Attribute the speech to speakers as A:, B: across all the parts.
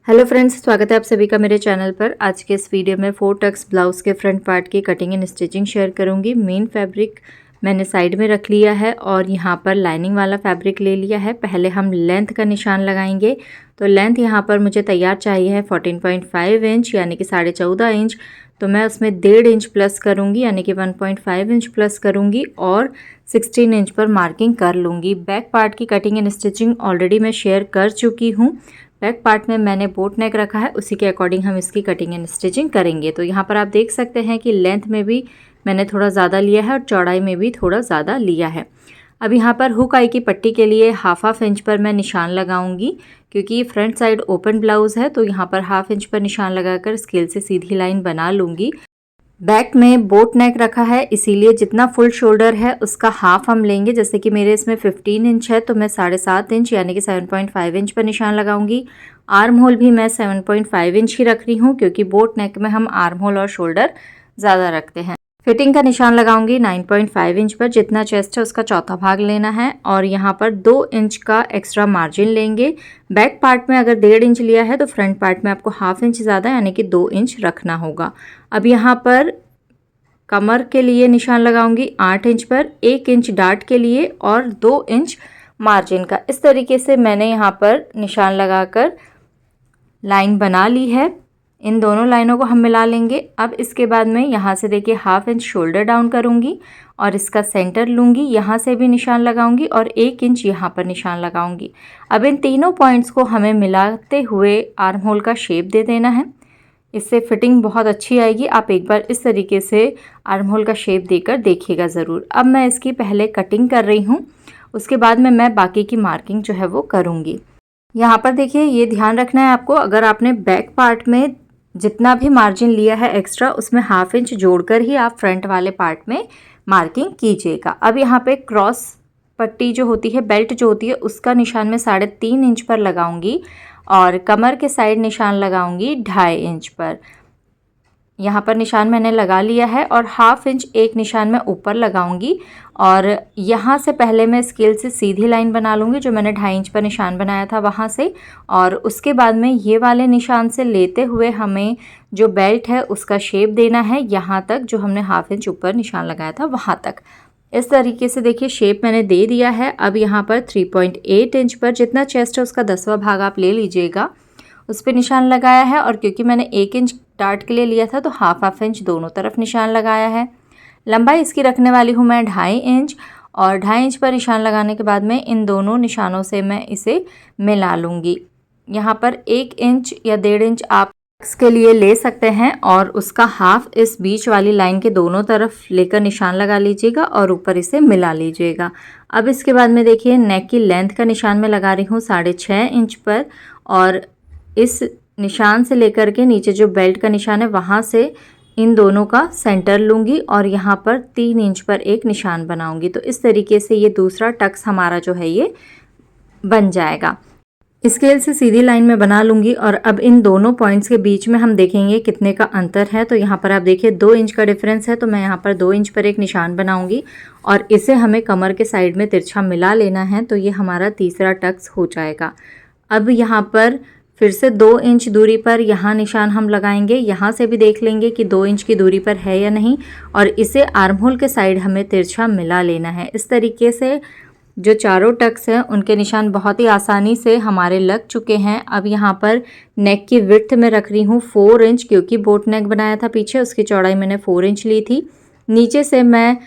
A: Hello friends, स्वागत है आप सभी का मेरे चैनल पर। आज के इस वीडियो में 4 टक्स ब्लाउज़ के फ्रंट पार्ट की कटिंग एंड स्टिचिंग शेयर करूंगी। मेन फैब्रिक मैंने साइड में रख लिया है और यहाँ पर लाइनिंग वाला फैब्रिक ले लिया है। पहले हम लेंथ का निशान लगाएंगे। तो लेंथ यहाँ पर मुझे तैयार चाहिए है 14.5 इंच यानी कि 14.5 इंच। तो मैं उसमें 1.5 इंच प्लस करूँगी यानी कि 1.5 इंच प्लस करूँगी और 16 इंच पर मार्किंग कर लूँगी। बैक पार्ट की कटिंग एंड स्टिचिंग ऑलरेडी मैं शेयर कर चुकी हूँ। बैक पार्ट में मैंने बोट नेक रखा है, उसी के अकॉर्डिंग हम इसकी कटिंग एंड स्टिचिंग करेंगे। तो यहाँ पर आप देख सकते हैं कि लेंथ में भी मैंने थोड़ा ज़्यादा लिया है और चौड़ाई में भी थोड़ा ज़्यादा लिया है। अब यहाँ पर हुक आई की पट्टी के लिए हाफ इंच पर मैं निशान लगाऊंगी, क्योंकि फ्रंट साइड ओपन ब्लाउज़ है। तो यहाँ पर हाफ इंच पर निशान लगाकर स्केल से सीधी लाइन बना लूँगी। बैक में बोट नेक रखा है, इसीलिए जितना फुल शोल्डर है उसका हाफ हम लेंगे। जैसे कि मेरे इसमें 15 इंच है तो मैं 7.5 इंच यानी कि 7.5 इंच पर निशान लगाऊंगी। आर्म होल भी मैं 7.5 इंच ही रख रही हूँ, क्योंकि बोट नेक में हम आर्म होल और शोल्डर ज़्यादा रखते हैं। फिटिंग का निशान लगाऊंगी 9.5 इंच पर। जितना चेस्ट है उसका चौथा भाग लेना है और यहाँ पर 2 इंच का एक्स्ट्रा मार्जिन लेंगे। बैक पार्ट में अगर 1.5 इंच लिया है तो फ्रंट पार्ट में आपको हाफ इंच ज़्यादा यानी कि 2 इंच रखना होगा। अब यहाँ पर कमर के लिए निशान लगाऊंगी 8 इंच पर, 1 इंच डार्ट के लिए और 2 इंच मार्जिन का। इस तरीके से मैंने यहाँ पर निशान लगाकर लाइन बना ली है। इन दोनों लाइनों को हम मिला लेंगे। अब इसके बाद में यहाँ से देखिए हाफ इंच शोल्डर डाउन करूँगी और इसका सेंटर लूँगी, यहाँ से भी निशान लगाऊंगी और 1 इंच यहाँ पर निशान लगाऊंगी। अब इन तीनों पॉइंट्स को हमें मिलाते हुए आर्म होल का शेप दे देना है। इससे फिटिंग बहुत अच्छी आएगी। आप एक बार इस तरीके से आर्म होल का शेप देकर देखिएगा ज़रूर। अब मैं इसकी पहले कटिंग कर रही हूँ, उसके बाद में मैं बाकी की मार्किंग जो है वो करूँगी। यहाँ पर देखिए, ये ध्यान रखना है आपको, अगर आपने बैक पार्ट में जितना भी मार्जिन लिया है एक्स्ट्रा, उसमें हाफ इंच जोड़कर ही आप फ्रंट वाले पार्ट में मार्किंग कीजिएगा। अब यहाँ पे क्रॉस पट्टी जो होती है, बेल्ट जो होती है, उसका निशान मैं 3.5 इंच पर लगाऊंगी और कमर के साइड निशान लगाऊंगी 2.5 इंच पर। यहाँ पर निशान मैंने लगा लिया है और हाफ इंच एक निशान मैं ऊपर लगाऊंगी और यहाँ से पहले मैं स्केल से सीधी लाइन बना लूँगी, जो मैंने 2.5 इंच पर निशान बनाया था वहाँ से। और उसके बाद में ये वाले निशान से लेते हुए हमें जो बेल्ट है उसका शेप देना है, यहाँ तक जो हमने हाफ इंच ऊपर निशान लगाया था वहाँ तक। इस तरीके से देखिए शेप मैंने दे दिया है। अब यहाँ पर 3.8 इंच पर जितना चेस्ट है उसका 10वां भाग आप ले लीजिएगा, उस पर निशान लगाया है। और क्योंकि मैंने 1 इंच डार्ट के लिए लिया था तो हाफ इंच दोनों तरफ निशान लगाया है। लंबाई इसकी रखने वाली हूँ मैं 2.5 इंच और 2.5 इंच पर निशान लगाने के बाद में इन दोनों निशानों से मैं इसे मिला लूँगी। यहाँ पर 1 इंच या 1.5 इंच आप इसके लिए ले सकते हैं और उसका हाफ इस बीच वाली लाइन के दोनों तरफ लेकर निशान लगा लीजिएगा और ऊपर इसे मिला लीजिएगा। अब इसके बाद में देखिए नेक की लेंथ का निशान मैं लगा रही हूँ 6.5 इंच पर और इस निशान से लेकर के नीचे जो बेल्ट का निशान है वहाँ से इन दोनों का सेंटर लूँगी और यहाँ पर 3 इंच पर एक निशान बनाऊँगी। तो इस तरीके से ये दूसरा टक्स हमारा जो है ये बन जाएगा। स्केल से सीधी लाइन में बना लूँगी और अब इन दोनों पॉइंट्स के बीच में हम देखेंगे कितने का अंतर है। तो यहाँ पर आप देखिए 2 इंच का डिफरेंस है, तो मैं यहाँ पर 2 इंच पर एक निशान बनाऊँगी और इसे हमें कमर के साइड में तिरछा मिला लेना है। तो ये हमारा तीसरा टक्स हो जाएगा। अब यहाँ पर फिर से 2 इंच दूरी पर यहाँ निशान हम लगाएंगे। यहाँ से भी देख लेंगे कि 2 इंच की दूरी पर है या नहीं और इसे आर्म होल के साइड हमें तिरछा मिला लेना है। इस तरीके से जो चारों टक्स हैं उनके निशान बहुत ही आसानी से हमारे लग चुके हैं। अब यहाँ पर नेक की विड्थ में रख रही हूँ 4 इंच, क्योंकि बोट नेक बनाया था पीछे, उसकी चौड़ाई मैंने 4 इंच ली थी। नीचे से मैं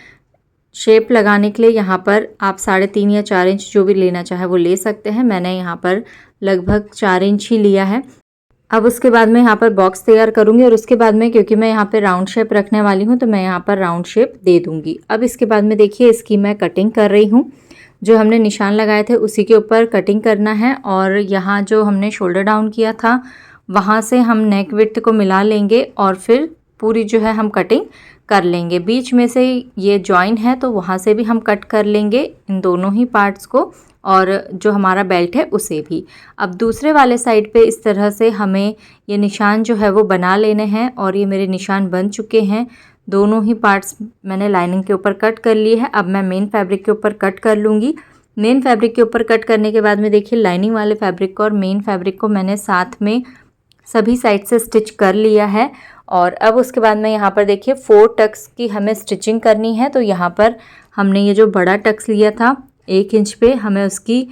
A: शेप लगाने के लिए यहाँ पर आप 3.5 या 4 इंच जो भी लेना चाहे वो ले सकते हैं। मैंने यहाँ पर लगभग 4 इंच ही लिया है। अब उसके बाद में यहाँ पर बॉक्स तैयार करूँगी और उसके बाद में क्योंकि मैं यहाँ पर राउंड शेप रखने वाली हूँ तो मैं यहाँ पर राउंड शेप दे दूँगी। अब इसके बाद में देखिए इसकी मैं कटिंग कर रही हूँ। जो हमने निशान लगाए थे उसी के ऊपर कटिंग करना है और यहाँ जो हमने शोल्डर डाउन किया था वहाँ से हम नेक विड्थ को मिला लेंगे और फिर पूरी जो है हम कटिंग कर लेंगे। बीच में से ये जॉइन है तो वहाँ से भी हम कट कर लेंगे इन दोनों ही पार्ट्स को और जो हमारा बेल्ट है उसे भी। अब दूसरे वाले साइड पे इस तरह से हमें ये निशान जो है वो बना लेने हैं और ये मेरे निशान बन चुके हैं। दोनों ही पार्ट्स मैंने लाइनिंग के ऊपर कट कर लिए है। अब मैं मेन फैब्रिक के ऊपर कट कर लूँगी। मेन फैब्रिक के ऊपर कट करने के बाद में देखिए लाइनिंग वाले फैब्रिक को और मेन फैब्रिक को मैंने साथ में सभी साइड से स्टिच कर लिया है। और अब उसके बाद में यहाँ पर देखिए 4 टक्स की हमें स्टिचिंग करनी है। तो यहाँ पर हमने ये जो बड़ा टक्स लिया था 1 इंच पे, हमें उसकी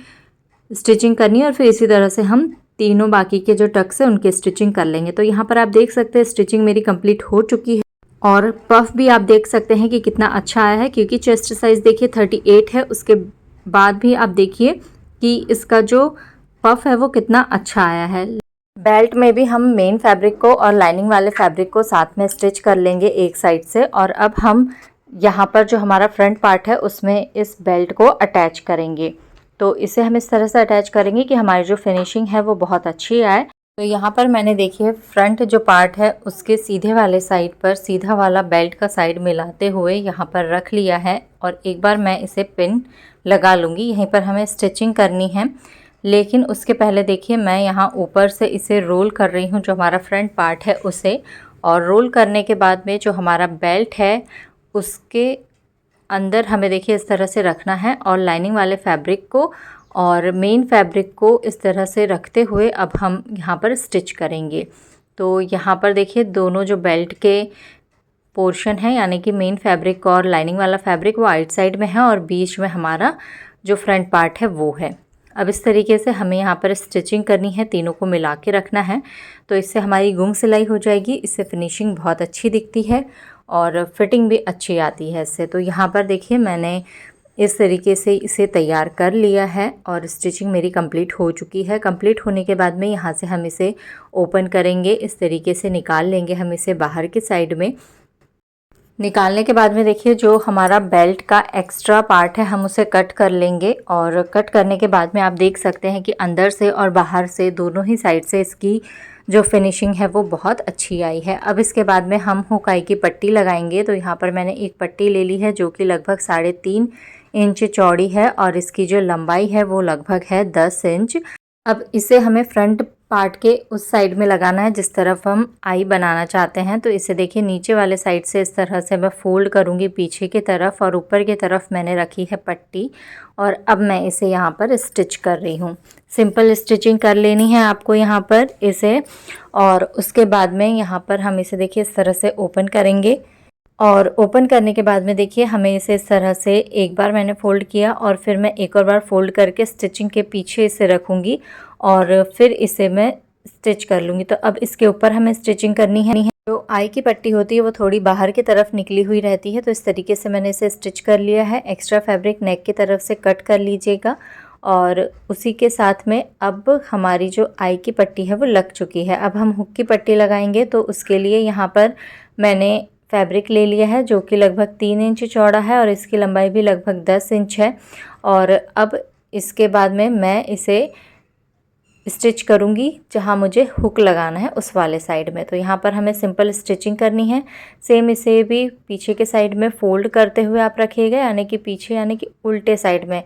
A: स्टिचिंग करनी है और फिर इसी तरह से हम तीनों बाकी के जो टक्स हैं उनकी स्टिचिंग कर लेंगे। तो यहाँ पर आप देख सकते हैं स्टिचिंग मेरी कंप्लीट हो चुकी है और पफ भी आप देख सकते हैं कि कितना अच्छा आया है, क्योंकि चेस्ट साइज़ देखिए 38 है। उसके बाद भी आप देखिए कि इसका जो पफ है वो कितना अच्छा आया है। बेल्ट में भी हम मेन फैब्रिक को और लाइनिंग वाले फैब्रिक को साथ में स्टिच कर लेंगे एक साइड से। और अब हम यहाँ पर जो हमारा फ्रंट पार्ट है उसमें इस बेल्ट को अटैच करेंगे। तो इसे हम इस तरह से अटैच करेंगे कि हमारी जो फिनिशिंग है वो बहुत अच्छी आए। तो यहाँ पर मैंने देखिए फ्रंट जो पार्ट है उसके सीधे वाले साइड पर सीधा वाला बेल्ट का साइड मिलाते हुए यहाँ पर रख लिया है और एक बार मैं इसे पिन लगा लूँगी। यहीं पर हमें स्टिचिंग करनी है, लेकिन उसके पहले देखिए मैं यहाँ ऊपर से इसे रोल कर रही हूँ जो हमारा फ्रंट पार्ट है उसे। और रोल करने के बाद में जो हमारा बेल्ट है उसके अंदर हमें देखिए इस तरह से रखना है और लाइनिंग वाले फैब्रिक को और मेन फैब्रिक को इस तरह से रखते हुए अब हम यहाँ पर स्टिच करेंगे। तो यहाँ पर देखिए दोनों जो बेल्ट के पोर्शन है यानी कि मेन फैब्रिक और लाइनिंग वाला फैब्रिक वो आइट साइड में है और बीच में हमारा जो फ्रंट पार्ट है वो है। अब इस तरीके से हमें यहाँ पर स्टिचिंग करनी है, तीनों को मिला के रखना है। तो इससे हमारी गुंग सिलाई हो जाएगी, इससे फिनिशिंग बहुत अच्छी दिखती है और फिटिंग भी अच्छी आती है इससे। तो यहाँ पर देखिए मैंने इस तरीके से इसे तैयार कर लिया है और स्टिचिंग मेरी कंप्लीट हो चुकी है। कंप्लीट होने के बाद में यहाँ से हम इसे ओपन करेंगे, इस तरीके से निकाल लेंगे हम इसे बाहर की साइड में। निकालने के बाद में देखिए जो हमारा बेल्ट का एक्स्ट्रा पार्ट है हम उसे कट कर लेंगे और कट करने के बाद में आप देख सकते हैं कि अंदर से और बाहर से दोनों ही साइड से इसकी जो फिनिशिंग है वो बहुत अच्छी आई है। अब इसके बाद में हम हुकाई की पट्टी लगाएंगे। तो यहाँ पर मैंने एक पट्टी ले ली है जो कि लगभग 3.5 इंच चौड़ी है और इसकी जो लंबाई है वो लगभग है 10 इंच। अब इसे हमें फ्रंट पार्ट के उस साइड में लगाना है जिस तरफ हम आई बनाना चाहते हैं। तो इसे देखिए नीचे वाले साइड से इस तरह से मैं फोल्ड करूँगी पीछे की तरफ और ऊपर की तरफ मैंने रखी है पट्टी और अब मैं इसे यहाँ पर स्टिच कर रही हूँ। सिंपल स्टिचिंग कर लेनी है आपको यहाँ पर इसे। और उसके बाद में यहाँ पर हम इसे देखिए इस तरह से ओपन करेंगे और ओपन करने के बाद में देखिए हमें इसे इस तरह से एक बार मैंने फ़ोल्ड किया और फिर मैं एक और बार फ़ोल्ड करके स्टिचिंग के पीछे इसे रखूँगी और फिर इसे मैं स्टिच कर लूँगी। तो अब इसके ऊपर हमें स्टिचिंग करनी है। जो आई की पट्टी होती है वो थोड़ी बाहर की तरफ निकली हुई रहती है, तो इस तरीके से मैंने इसे स्टिच कर लिया है। एक्स्ट्रा फैब्रिक नेक की तरफ से कट कर लीजिएगा और उसी के साथ में अब हमारी जो आई की पट्टी है वो लग चुकी है। अब हम हुक की पट्टी लगाएंगे। तो उसके लिए यहाँ पर मैंने फैब्रिक ले लिया है जो कि लगभग 3 इंच चौड़ा है और इसकी लंबाई भी लगभग 10 इंच है। और अब इसके बाद में मैं इसे स्टिच करूँगी जहाँ मुझे हुक लगाना है उस वाले साइड में। तो यहाँ पर हमें सिंपल स्टिचिंग करनी है। सेम इसे भी पीछे के साइड में फ़ोल्ड करते हुए आप रखिएगा, यानी कि पीछे यानी कि उल्टे साइड में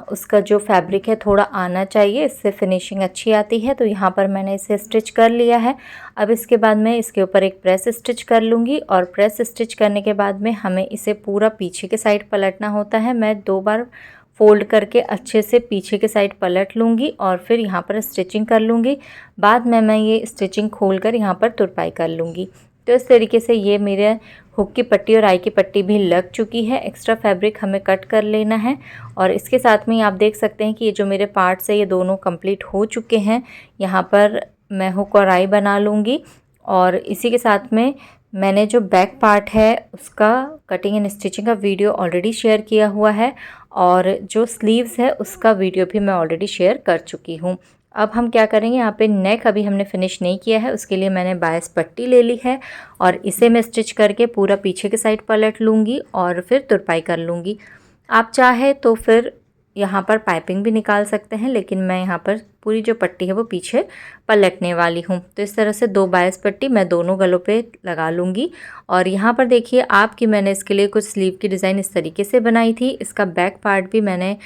A: उसका जो फैब्रिक है थोड़ा आना चाहिए, इससे फिनिशिंग अच्छी आती है। तो यहाँ पर मैंने इसे स्टिच कर लिया है। अब इसके बाद मैं इसके ऊपर एक प्रेस स्टिच कर लूँगी और प्रेस स्टिच करने के बाद में हमें इसे पूरा पीछे के साइड पलटना होता है। मैं 2 बार फ़ोल्ड करके अच्छे से पीछे के साइड पलट लूँगी और फिर यहाँ पर स्टिचिंग कर लूँगी। बाद में मैं ये स्टिचिंग खोलकर यहाँ पर तुरपाई कर लूँगी। तो इस तरीके से ये मेरे हुक की पट्टी और आई की पट्टी भी लग चुकी है। एक्स्ट्रा फैब्रिक हमें कट कर लेना है और इसके साथ में आप देख सकते हैं कि ये जो मेरे पार्ट्स है ये दोनों कंप्लीट हो चुके हैं। यहाँ पर मैं हुक और आई बना लूँगी और इसी के साथ में मैंने जो बैक पार्ट है उसका कटिंग एंड स्टिचिंग का वीडियो ऑलरेडी शेयर किया हुआ है और जो स्लीव्स है उसका वीडियो भी मैं ऑलरेडी शेयर कर चुकी हूँ। अब हम क्या करेंगे, यहाँ पे नेक अभी हमने फिनिश नहीं किया है, उसके लिए मैंने बायस पट्टी ले ली है और इसे मैं स्टिच करके पूरा पीछे के साइड पलट लूँगी और फिर तुरपाई कर लूँगी। आप चाहे तो फिर यहाँ पर पाइपिंग भी निकाल सकते हैं, लेकिन मैं यहाँ पर पूरी जो पट्टी है वो पीछे पलटने वाली हूँ। तो इस तरह से 2 बायस पट्टी मैं दोनों गलों पे लगा लूँगी। और यहाँ पर देखिए आपकी मैंने इसके लिए कुछ स्लीव की डिज़ाइन इस तरीके से बनाई थी। इसका बैक पार्ट भी मैंने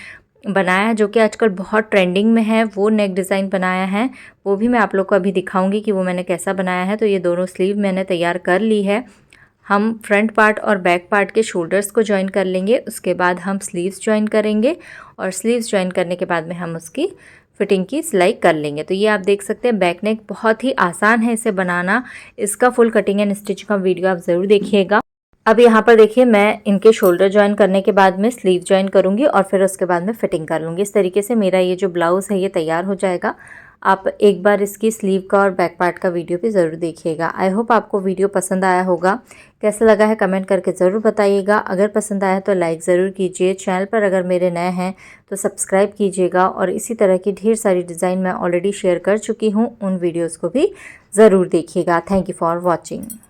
A: बनाया जो कि आजकल बहुत ट्रेंडिंग में है, वो नेक डिज़ाइन बनाया है। वो भी मैं आप लोग को अभी दिखाऊंगी कि वो मैंने कैसा बनाया है। तो ये दोनों स्लीव मैंने तैयार कर ली है। हम फ्रंट पार्ट और बैक पार्ट के शोल्डर्स को जॉइन कर लेंगे, उसके बाद हम स्लीव्स जॉइन करेंगे और स्लीव्स जॉइन करने के बाद में हम उसकी फिटिंग की सिलाई कर लेंगे। तो ये आप देख सकते हैं बैक नेक बहुत ही आसान है इसे बनाना। इसका फुल कटिंग एंड स्टिच का वीडियो आप ज़रूर देखिएगा। अब यहाँ पर देखिए मैं इनके शोल्डर ज्वाइन करने के बाद में स्लीव ज्वाइन करूँगी और फिर उसके बाद में फिटिंग कर लूँगी। इस तरीके से मेरा ये जो ब्लाउज़ है ये तैयार हो जाएगा। आप एक बार इसकी स्लीव का और बैक पार्ट का वीडियो भी ज़रूर देखिएगा। आई होप आपको वीडियो पसंद आया होगा। कैसा लगा है कमेंट करके ज़रूर बताइएगा। अगर पसंद आया तो लाइक ज़रूर कीजिए। चैनल पर अगर मेरे नए हैं तो सब्सक्राइब कीजिएगा और इसी तरह की ढेर सारी डिज़ाइन मैं ऑलरेडी शेयर कर चुकी हूँ, उन वीडियोज़ को भी ज़रूर देखिएगा। Thank you for watching.